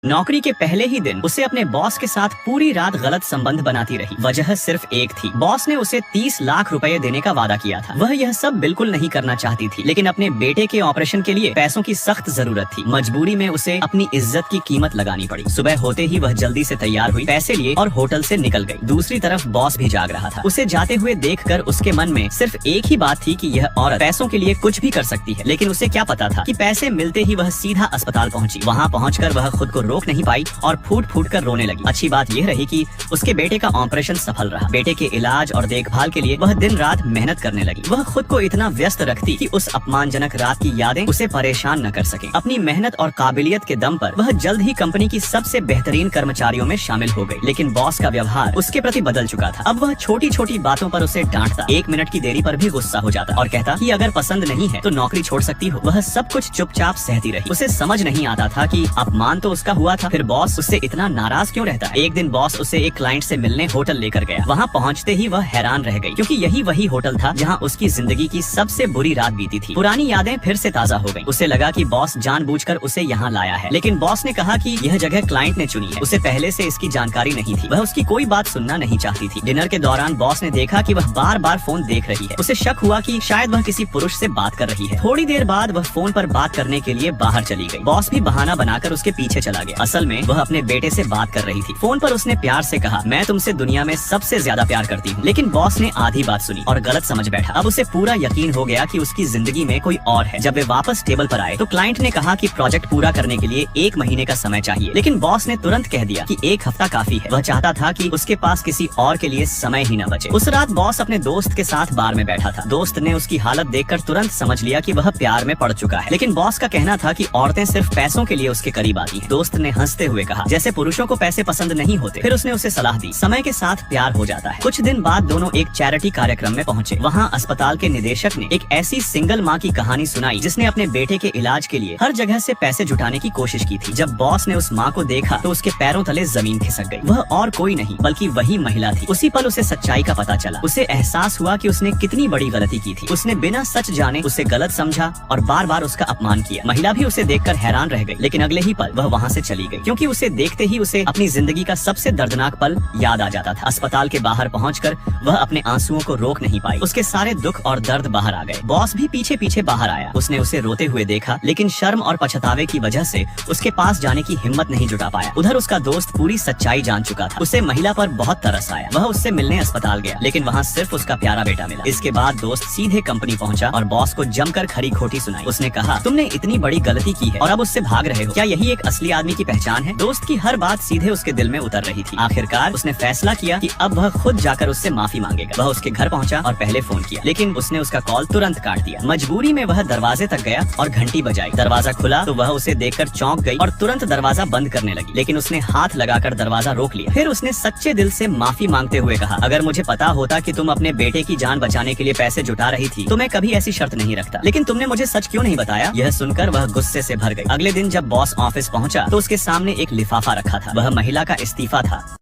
नौकरी के पहले ही दिन उसे अपने बॉस के साथ पूरी रात गलत संबंध बनाती रही। वजह सिर्फ एक थी, बॉस ने उसे 30 लाख रुपए देने का वादा किया था। वह यह सब बिल्कुल नहीं करना चाहती थी, लेकिन अपने बेटे के ऑपरेशन के लिए पैसों की सख्त जरूरत थी। मजबूरी में उसे अपनी इज्जत की कीमत लगानी पड़ी। सुबह होते ही वह जल्दी से तैयार हुई, पैसे लिए और होटल से निकल गई। दूसरी तरफ बॉस भी जाग रहा था। उसे जाते हुए देखकर उसके मन में सिर्फ एक ही बात थी कि यह औरत पैसों के लिए कुछ भी कर सकती है। लेकिन उसे क्या पता था कि पैसे मिलते ही वह सीधा अस्पताल पहुंची। वहां पहुंचकर वह खुद को रोक नहीं पाई और फूट फूट कर रोने लगी। अच्छी बात यह रही कि उसके बेटे का ऑपरेशन सफल रहा। बेटे के इलाज और देखभाल के लिए वह दिन रात मेहनत करने लगी। वह खुद को इतना व्यस्त रखती कि उस अपमानजनक रात की यादें उसे परेशान न कर सके। अपनी मेहनत और काबिलियत के दम पर वह जल्द ही कंपनी की सबसे बेहतरीन कर्मचारियों में शामिल हो गई। लेकिन बॉस का व्यवहार उसके प्रति बदल चुका था। अब वह छोटी छोटी बातों पर उसे डांटता, 1 मिनट की देरी पर भी गुस्सा हो जाता और कहता कि अगर पसंद नहीं है तो नौकरी छोड़ सकती हो। वह सब कुछ चुपचाप सहती रही। उसे समझ नहीं आता था कि अपमान तो उसका हुआ था, फिर बॉस उससे इतना नाराज क्यों रहता है। एक दिन बॉस उसे एक क्लाइंट से मिलने होटल लेकर गया। वहाँ पहुँचते ही वह हैरान रह गई, क्योंकि यही वही होटल था जहाँ उसकी जिंदगी की सबसे बुरी रात बीती थी। पुरानी यादें फिर से ताजा हो गईं। उसे लगा कि बॉस जानबूझकर उसे यहाँ लाया है, लेकिन बॉस ने कहा कि यह जगह क्लाइंट ने चुनी है। उसे पहले से इसकी जानकारी नहीं थी। वह उसकी कोई बात सुनना नहीं चाहती थी। डिनर के दौरान बॉस ने देखा कि वह बार बार फोन देख रही है। उसे शक हुआ कि शायद वह किसी पुरुष से बात कर रही है। थोड़ी देर बाद वह फोन पर बात करने के लिए बाहर चली गई। बॉस भी बहाना बनाकर उसके पीछे चला गया। असल में वह अपने बेटे से बात कर रही थी। फोन पर उसने प्यार से कहा, मैं तुमसे दुनिया में सबसे ज्यादा प्यार करती हूँ। लेकिन बॉस ने आधी बात सुनी और गलत समझ बैठा। अब उसे पूरा यकीन हो गया कि उसकी जिंदगी में कोई और है। जब वे वापस टेबल पर आए तो क्लाइंट ने कहा कि प्रोजेक्ट पूरा करने के लिए 1 महीने का समय चाहिए। लेकिन बॉस ने तुरंत कह दिया कि 1 हफ्ता काफी है। वह चाहता था कि उसके पास किसी और के लिए समय ही न बचे। उस रात बॉस अपने दोस्त के साथ बार में बैठा था। दोस्त ने उसकी हालत देखकर तुरंत समझ लिया कि वह प्यार में पड़ चुका है। लेकिन बॉस का कहना था कि औरतें सिर्फ पैसों के लिए उसके करीब आती हैं। दोस्त ने हंसते हुए कहा, जैसे पुरुषों को पैसे पसंद नहीं होते। फिर उसने उसे सलाह दी, समय के साथ प्यार हो जाता है। कुछ दिन बाद दोनों एक चैरिटी कार्यक्रम में पहुंचे। वहां अस्पताल के निदेशक ने एक ऐसी सिंगल मां की कहानी सुनाई जिसने अपने बेटे के इलाज के लिए हर जगह से पैसे जुटाने की कोशिश की थी। जब बॉस ने उस मां को देखा तो उसके पैरों तले जमीन खिसक गई। वह और कोई नहीं बल्कि वही महिला थी। उसी पल उसे सच्चाई का पता चला। उसे एहसास हुआ कि उसने कितनी बड़ी गलती की थी। उसने बिना सच जाने उसे गलत समझा और बार बार उसका अपमान किया। महिला भी उसे देखकर हैरान रह गई, लेकिन अगले ही पल वह वहाँ से चली गई, क्योंकि उसे देखते ही उसे अपनी जिंदगी का सबसे दर्दनाक पल याद आ जाता था। अस्पताल के बाहर पहुंचकर वह अपने आंसुओं को रोक नहीं पाई। उसके सारे दुख और दर्द बाहर आ गए। बॉस भी पीछे पीछे बाहर आया। उसने उसे रोते हुए देखा, लेकिन शर्म और पछतावे की वजह से उसके पास जाने की हिम्मत नहीं जुटा पाया। उधर उसका दोस्त पूरी सच्चाई जान चुका था। उसे महिला पर बहुत तरस आया। वह उससे मिलने अस्पताल गया, लेकिन वहाँ सिर्फ उसका प्यारा बेटा मिला। इसके बाद दोस्त सीधे कंपनी पहुंचा और बॉस को जमकर खरी खोटी सुनाई। उसने कहा, तुमने इतनी बड़ी गलती की है और अब उससे भाग रहे हो। क्या यही एक असली आदमी की पहचान है? दोस्त की हर बात सीधे उसके दिल में उतर रही थी। आखिरकार उसने फैसला किया कि अब वह खुद जाकर उससे माफी मांगेगा। वह उसके घर पहुंचा और पहले फोन किया, लेकिन उसने उसका कॉल तुरंत काट दिया। मजबूरी में वह दरवाजे तक गया और घंटी बजाई। दरवाजा खुला तो वह उसे देखकर चौंक गई और तुरंत दरवाजा बंद करने लगी, लेकिन उसने हाथ लगाकर दरवाजा रोक लिया। फिर उसने सच्चे दिल से माफी मांगते हुए कहा, अगर मुझे पता होता कि तुम अपने बेटे की जान बचाने के लिए पैसे जुटा रही थी तो मैं कभी ऐसी शर्त नहीं रखता, लेकिन तुमने मुझे सच क्यों नहीं बताया? यह सुनकर वह गुस्से से भर गई। अगले दिन जब बॉस ऑफिस पहुंचा तो उसके सामने एक लिफाफा रखा था। वह महिला का इस्तीफा था।